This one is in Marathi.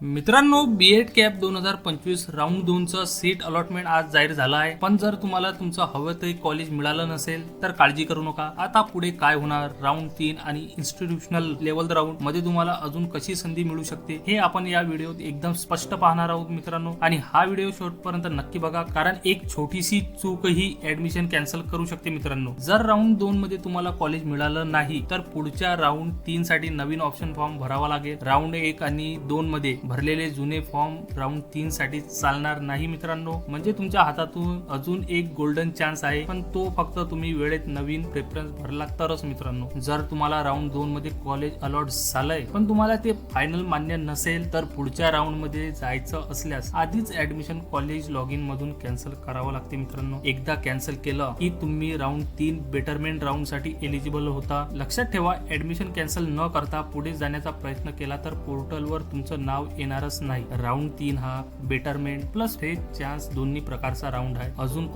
मित्रांनो, बीएड कॅप 2025 राऊंड 2चं सीट अलॉटमेंट आज जाहीर झालं आहे. पण जर तुम्हाला तुमचं हवं ते कॉलेज मिळालं नसेल तर काळजी करू नका. आता पुढे काय होणार, राऊंड 3 आणि इन्स्टिट्यूशनल लेवल राऊंड मध्ये तुम्हाला अजून कशी संधी मिळू शकते हे आपण या व्हिडिओत एकदम स्पष्ट पाहणार आहोत मित्रांनो. आणि हा व्हिडिओ शेवटपर्यंत नक्की बघा, कारण एक छोटीशी चूकही ऍडमिशन कॅन्सल करू शकते मित्रांनो. जर राऊंड 2 मध्ये तुम्हाला कॉलेज मिळालं नाही तर पुढच्या राऊंड 3 साठी नवीन ऑप्शन फॉर्म भरावा लागेल. राऊंड 1 आणि 2 मध्ये भरलेले जुने फॉर्म राऊंड 3 साठी चालणार नाही मित्रांनो. म्हणजे तुमच्या हातातून अजून एक गोल्डन चान्स आहे, पण तो फक्त तुम्ही वेळेत नवीन प्रेफरन्स भरला तरच मित्रांनो. जर तुम्हाला राऊंड 2 मध्ये कॉलेज अलॉट झालंय पण तुम्हाला ते फायनल मान्य नसेल तर पुढच्या राऊंड मध्ये जायचं असल्यास आधीच ऍडमिशन कॉलेज लॉग इन मधून कॅन्सल करावं लागते मित्रांनो. एकदा कॅन्सल केलं की तुम्ही राऊंड 3 बेटरमेंट राऊंड साठी एलिजिबल होता. लक्षात ठेवा, ऍडमिशन कॅन्सल न करता पुढे जाण्याचा प्रयत्न केला तर पोर्टलवर तुमचं नाव येणारच नाही. राऊंड 3 हा बेटरमेंट प्लस फेज चान्स दोन्ही प्रकारचा राऊंड आहे. अजून